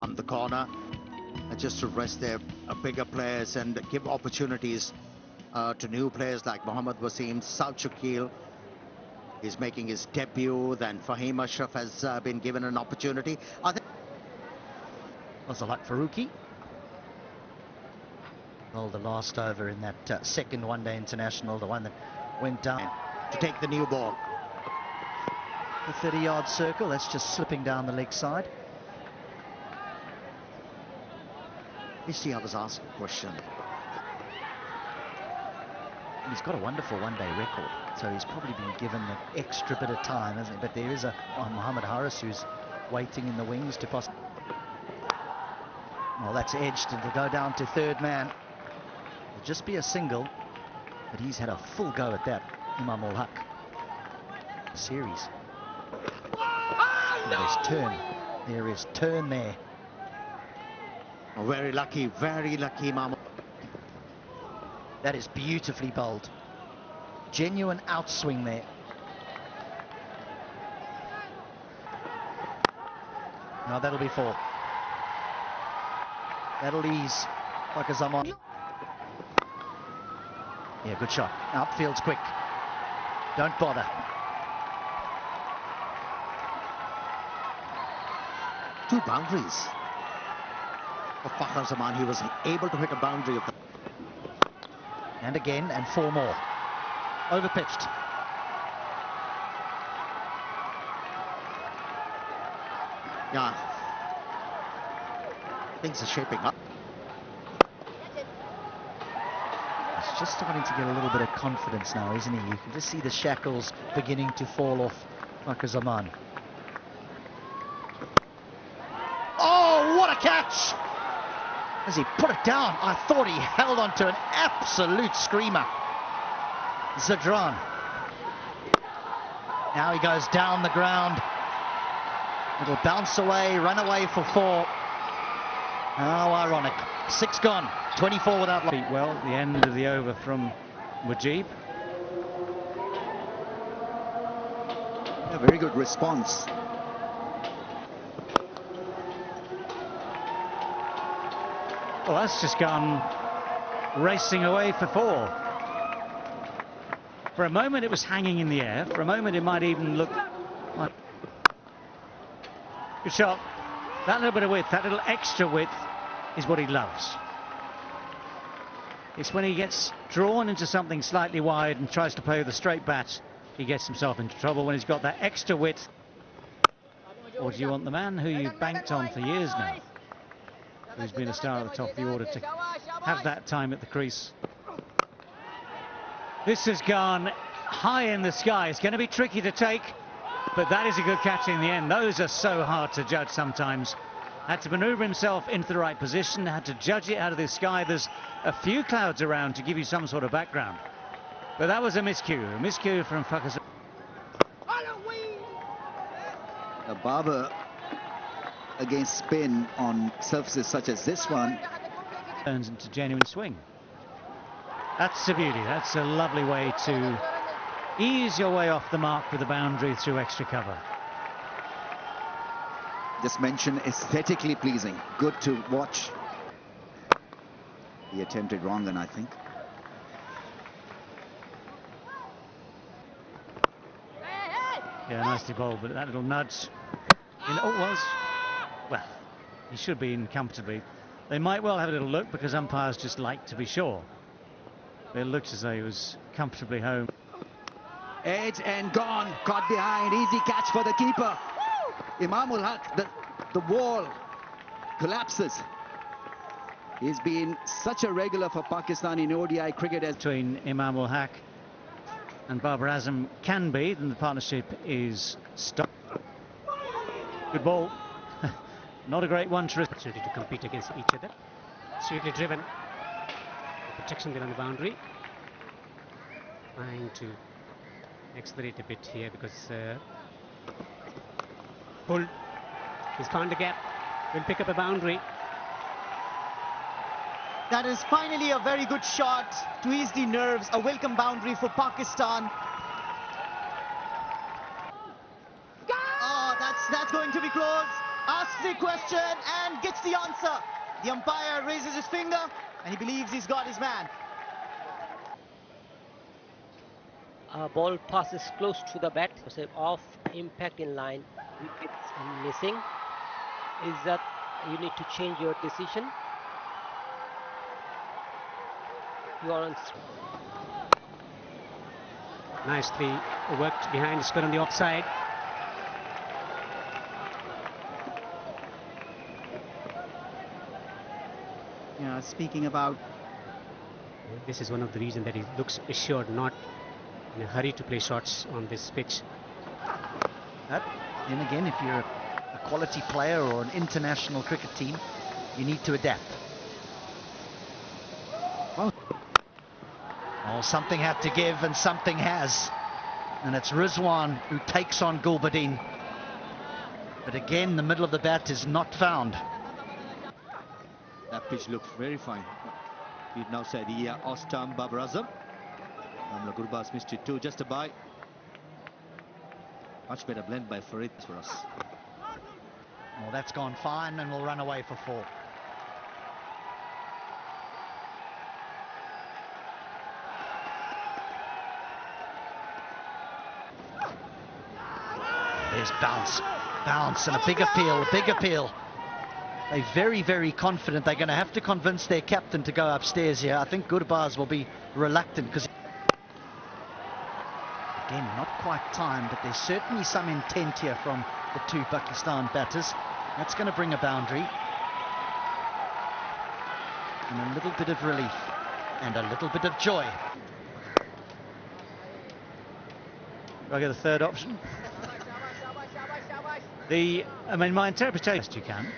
on the corner, just to rest their bigger players and give opportunities to new players like Mohammad Wasim. South Shakil is making his debut. Then Fahim Ashraf has been given an opportunity. I think was a luck Faruqi. Well, the last over in that second one-day international, the one that went down to take the new ball. The 30-yard circle, that's just slipping down the leg side. You see, I was asked a question. And he's got a wonderful one-day record, so he's probably been given an extra bit of time, hasn't he? But there is a Mohammed Haris who's waiting in the wings to pass. Well, that's edged, and it'll go down to third man. It'll just be a single, but he's had a full go at that, Imam ul Haq. Series. Oh, there's turn. There is turn there. Oh, very lucky, Imam. That is beautifully bowled. Genuine outswing there. No, that'll be four. That'll ease Pakistan. Yeah, good shot. Outfield's quick. Don't bother. Two boundaries of Fakhar Zaman. He was able to hit a boundary of the... And again, and four more. Overpitched. Yeah. Things are shaping up. He's just starting to get a little bit of confidence now, isn't he? You can just see the shackles beginning to fall off Fakhar Zaman. Oh, what a catch! As he put it down, I thought he held on to an absolute screamer. Zadran. Now he goes down the ground. It'll bounce away, run away for four. How ironic. 6 gone, 24 without... Well, the end of the over from Mujib. A very good response. Well, that's just gone racing away for four. For a moment it was hanging in the air. For a moment it might even look like... Good shot. That little bit of width, that little extra width is what he loves. It's when he gets drawn into something slightly wide and tries to play with a straight bat, he gets himself into trouble. When he's got that extra width. Or do you want the man who you've banked on for years now, who's been a star at the top of the order, to have that time at the crease? This has gone high in the sky. It's going to be tricky to take, but that is a good catch in the end. Those are so hard to judge sometimes. Had to manoeuvre himself into the right position, had to judge it out of the sky. There's a few clouds around to give you some sort of background. But that was a miscue from Fakhar. A barber against spin on surfaces such as this one turns into genuine swing. That's a beauty. That's a lovely way to ease your way off the mark with a boundary through extra cover. Just mentioned aesthetically pleasing, good to watch. He attempted wrong, and I think yeah, nicely bowled, but that little nudge well, he should be in comfortably. They might well have a little look because umpires just like to be sure. It looks as though he was comfortably home. Edge and gone, caught behind, easy catch for the keeper. Imam ul Haq, the wall collapses. He's been such a regular for Pakistan in ODI cricket. As between Imam ul Haq and Babar Azam can be, then the partnership is stopped. Good ball. Not a great one to compete against each other. Sweetly driven. The protection there on the boundary. Trying to accelerate a bit here because pulled. He's found a gap. Will pick up a boundary. That is finally a very good shot to ease the nerves. A welcome boundary for Pakistan. Oh, that's going to be close. asks the question and gets the answer. The umpire raises his finger and he believes he's got his man. Ball passes close to the bat, so off impact in line, wickets missing. Is that you need to change your decision? You are on. Nicely worked behind, square on the offside. Yeah, speaking about, This is one of the reasons that he looks assured, not in a hurry to play shots on this pitch. That, then again, if you're a quality player or an international cricket team, you need to adapt. Oh, something had to give and something has. And it's Rizwan who takes on Gulbadin. But again, the middle of the bat is not found. That pitch looks very fine. We'd now say the Ostam Babar Azam. Gurbaz missed it too, just a bye. Much better blend by Farid for us. Well, that's gone fine and will run away for 4. There's bounce and a big appeal. They're very, very confident. They're going to have to convince their captain to go upstairs here. I think Gurbaz will be reluctant because, again, not quite timed, but there's certainly some intent here from the 2 Pakistan batters. That's going to bring a boundary. And a little bit of relief and a little bit of joy. Do I get a third option? My interpretation, you can.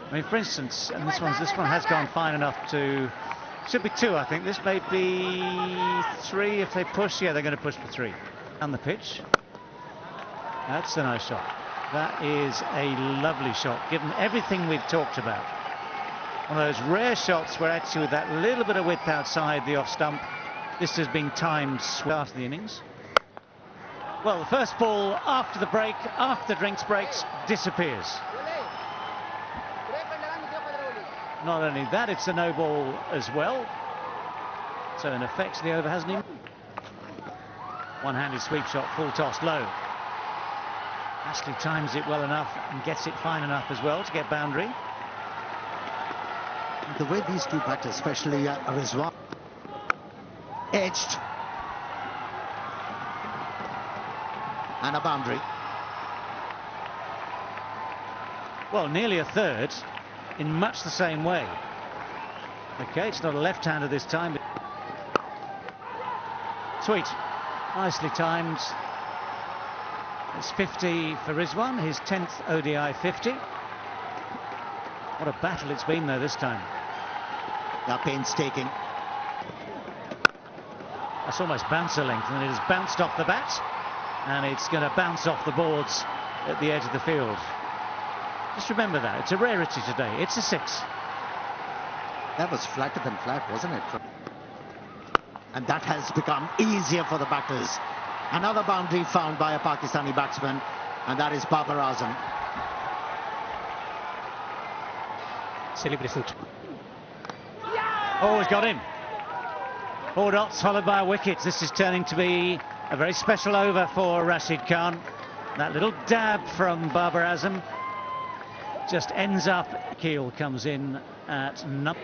I mean, for instance, and this one has gone fine enough to, should be 2, I think. This may be 3 if they push. Yeah, they're going to push for 3. On the pitch. That's a nice shot. That is a lovely shot, given everything we've talked about. One of those rare shots where actually with that little bit of width outside the off stump, this has been timed after the innings. Well, the first ball after the break, after drinks breaks, disappears. Not only that, it's a no ball as well. So in effect, the over hasn't even. One-handed sweep shot, full toss, low. Ashley times it well enough and gets it fine enough as well to get boundary. The way these 2 batters, especially Rizwan, edged. And a boundary. Well, nearly a third in much the same way. Okay, it's not a left-hander this time. But sweet, nicely timed. It's 50 for Rizwan, his 10th ODI 50. What a battle it's been though this time. They're painstaking. That's almost bouncer length, and it has bounced off the bat, and it's going to bounce off the boards at the edge of the field. Just remember that, it's a rarity today. It's a 6. That was flatter than flat, wasn't it? And that has become easier for the batters. Another boundary found by a Pakistani batsman, and that is Babar Azam. Celebration. Oh, he's got in. 4 dots followed by a wicket. This is turning to be a very special over for Rashid Khan. That little dab from Babar Azam just ends up. Keel comes in at number.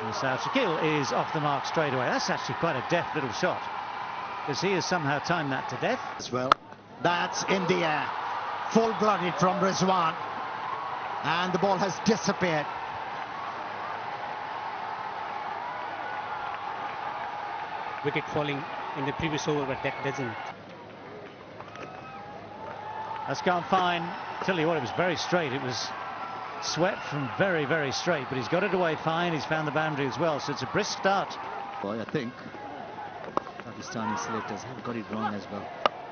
And South Shakil is off the mark straight away. That's actually quite a deft little shot, because he has somehow timed that to death. As well. That's in the air. Full-blooded from Rizwan. And the ball has disappeared. Wicket falling in the previous over, but that doesn't. That's gone fine. Tell you what, it was very straight. It was swept from very, very straight, but he's got it away fine. He's found the boundary as well, so it's a brisk start. Boy, I think Pakistani selectors have got it wrong as well.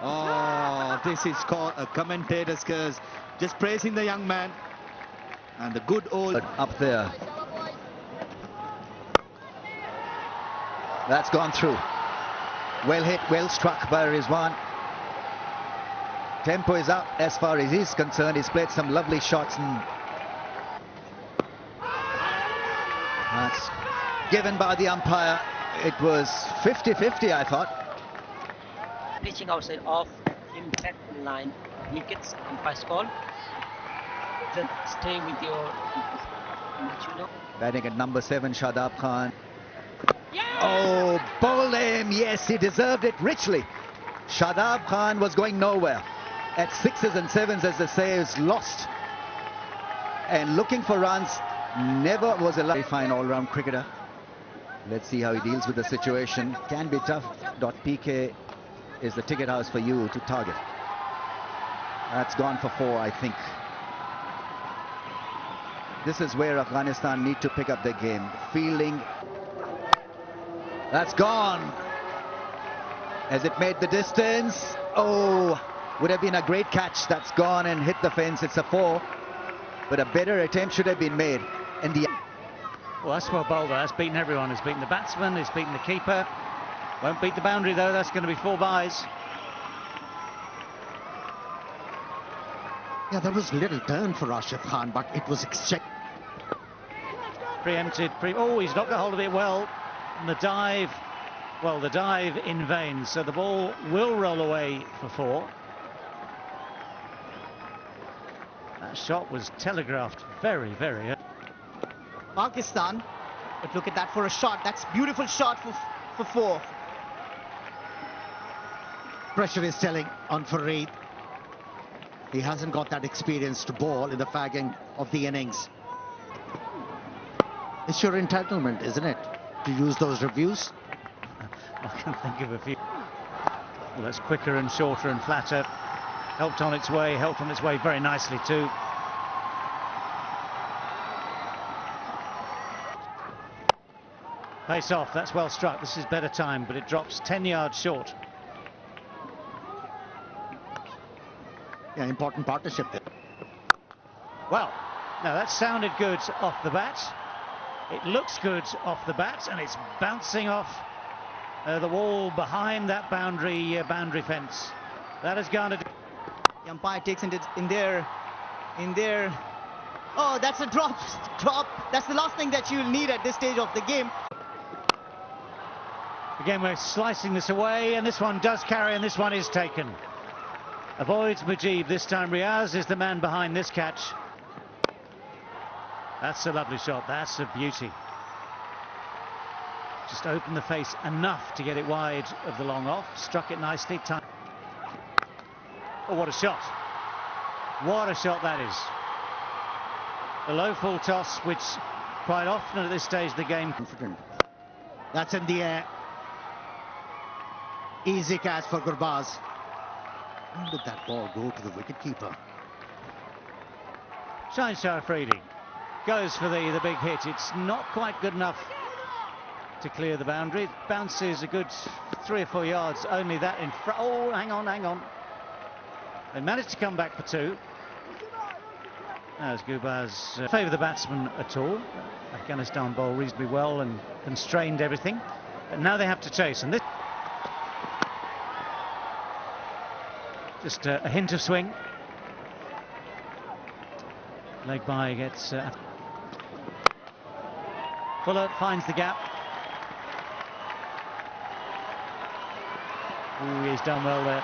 Oh, this is called a commentator's curse. Just praising the young man. And the good old... up there. That's gone through. Well hit, well struck by Rizwan. tempo is up as far as he's concerned. He's played some lovely shots, and that's given by the umpire. It was 50-50, I thought. Pitching outside off impact in line. Wickets, umpire's call. Then stay with your match. Batting at number 7, Shadab Khan. Oh, bowled him. Yes, he deserved it richly. Shadab Khan was going nowhere. At 6s and 7s, as they say, is lost. And looking for runs, never was a very fine all-round cricketer. Let's see how he deals with the situation. Can be tough. .PK is the ticket house for you to target. That's gone for 4, I think. This is where Afghanistan need to pick up their game. Fielding. That's gone. Has it made the distance? Oh, would have been a great catch. That's gone and hit the fence. It's a 4. But a better attempt should have been made. And the Well, that's well bowled. That's beaten everyone. It's beaten the batsman. It's beaten the keeper. Won't beat the boundary though. That's going to be 4 byes. Yeah, there was little turn for Rashid Khan, but it was Preempted. Oh, he's knocked a hold of it well. And the dive, well, the dive in vain. So the ball will roll away for 4. That shot was telegraphed very, very early. Pakistan, but look at that for a shot. That's beautiful shot for 4. pressure is telling on Fareed. He hasn't got that experience to bowl in the fagging of the innings. It's your entitlement, isn't it, to use those reviews? I can think of a few. Well, that's quicker and shorter and flatter. Helped on its way very nicely too. Pace off, that's well struck. This is better time, but it drops 10 yards short. Yeah, important partnership there. Well, now that sounded good off the bat. It looks good off the bat, and it's bouncing off the wall behind that boundary fence. That has garnered. The umpire takes it in there. Oh, that's a drop. That's the last thing that you'll need at this stage of the game. Again, we're slicing this away, and this one does carry, and this one is taken. Avoids Mujib this time. Riaz is the man behind this catch. That's a lovely shot. That's a beauty. Just opened the face enough to get it wide of the long off. Struck it nicely. Time. Oh, what a shot. What a shot that is. The low full toss, which quite often at this stage of the game. Confident. That's in the air. Easy catch for Gurbaz. When did that ball go to the wicketkeeper? Shaheen Afridi goes for the big hit. It's not quite good enough to clear the boundary. It bounces a good 3 or 4 yards. Only that in front. Oh, hang on. They managed to come back for 2. As Gurbaz favour the batsman at all. Afghanistan bowl reasonably well and constrained everything. But now they have to chase. And this just a hint of swing. Leg by gets Fuller finds the gap. Ooh, he's done well there.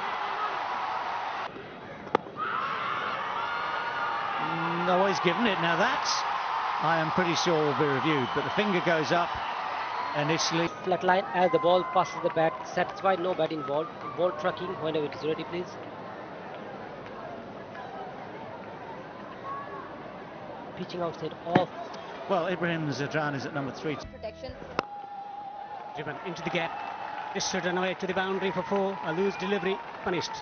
No, he's given it. Now that, I am pretty sure, will be reviewed, but the finger goes up initially. Flat line as the ball passes the bat. Satisfied, no bat involved. Ball tracking whenever it is ready, please. Pitching outside off. Well, Ibrahim Zadran is at number 3. Protection. Driven into the gap. This should run away to the boundary for 4. A loose delivery, punished.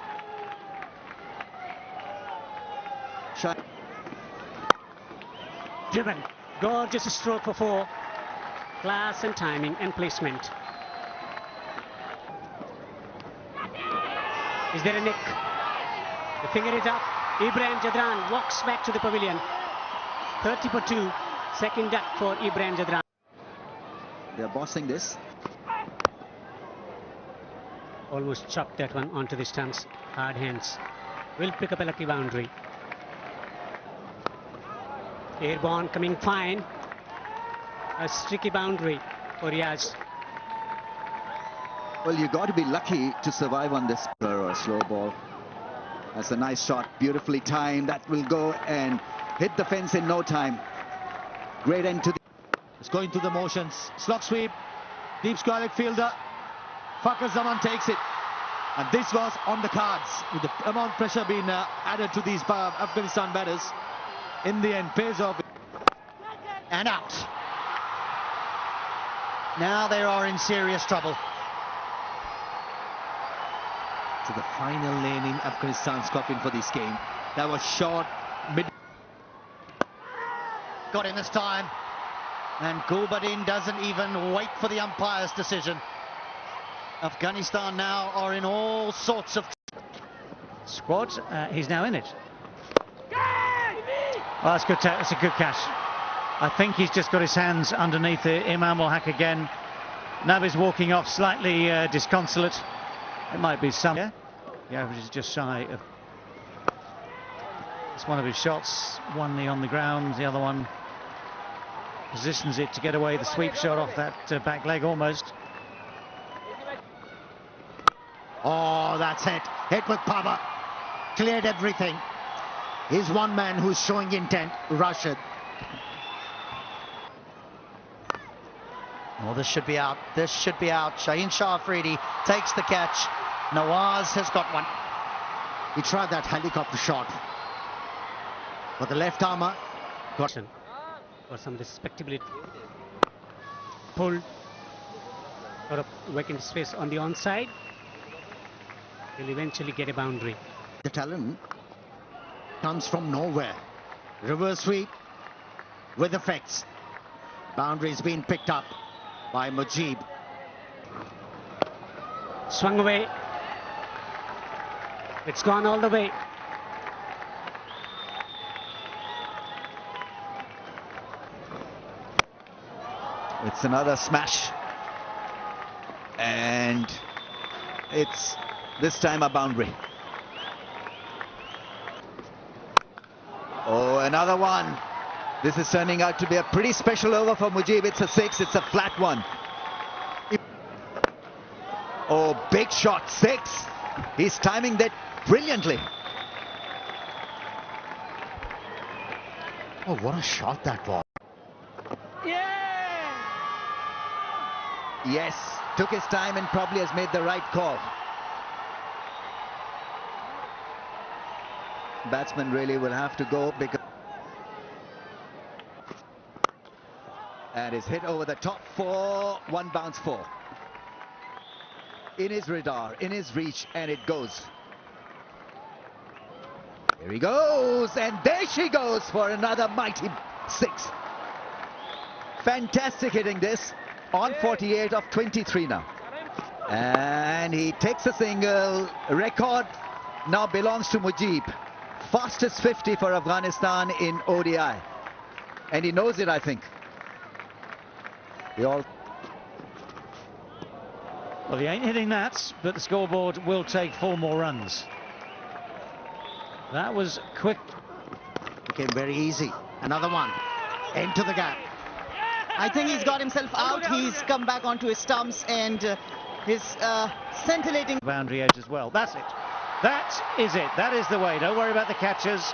Shot. Driven. Gorgeous stroke for 4. Class and timing and placement. Is there a nick? The finger is up. Ibrahim Jadran walks back to the pavilion. 30 for 2. Second duck for Ibrahim Jadran. They're bossing this. Almost chopped that one onto the stumps. Hard hands. will pick up a lucky boundary. Airborne coming fine. A streaky boundary for Riaz. Well, you got to be lucky to survive on this or a slow ball. That's a nice shot, beautifully timed. That will go and hit the fence in no time. Great end to the... It's going through the motions. Slog sweep. Deep square leg fielder. Fakhar Zaman takes it. And this was on the cards. With the amount of pressure being added to these Afghanistan batters. In the end, pays off. And out. Now they are in serious trouble. To the final lane in Afghanistan's coffin for this game. That was short, mid. Got him this time. And Gulbadin doesn't even wait for the umpire's decision. Afghanistan now are in all sorts of... Squad, he's now in it. Well, that's good. That's a good catch. I think he's just got his hands underneath it. Imam will hack again. Nabi's walking off slightly disconsolate. It might be some. Yeah, the average is just shy of. It's one of his shots. One knee on the ground. The other one positions it to get away the sweep shot off that back leg almost. Oh, that's it. Hit with power. Cleared everything. He's one man who's showing intent. Rashid. Oh, this should be out. This should be out. Shaheen Shah Afridi takes the catch. Nawaz has got one. He tried that helicopter shot. But the left armour got... For some respectability. Pulled. Got a vacant space on the onside. He'll eventually get a boundary. The talent comes from nowhere. Reverse sweep with effects. Boundaries being picked up by Mujib. Swung away. It's gone all the way. It's another smash. And it's this time a boundary. Oh, another one. This is turning out to be a pretty special over for Mujib. It's a 6, it's a flat one. Oh, big shot, 6. He's timing that brilliantly. Oh, what a shot that was. Yes, took his time and probably has made the right call. Batsman really will have to go because... And is hit over the top for 1 bounce 4. In his radar, in his reach, and it goes. Here he goes, and there she goes for another mighty 6. Fantastic hitting this. On 48 of 23 now. And he takes a single. Record now belongs to Mujib. Fastest 50 for Afghanistan in ODI. And he knows it, I think. Well, he ain't hitting that, but the scoreboard will take 4 more runs. That was quick. Became very easy. Another one. Into the gap. I think he's got himself out. He's come back onto his stumps and his scintillating Boundary edge as well. That's it. That is it. That is the way. Don't worry about the catches.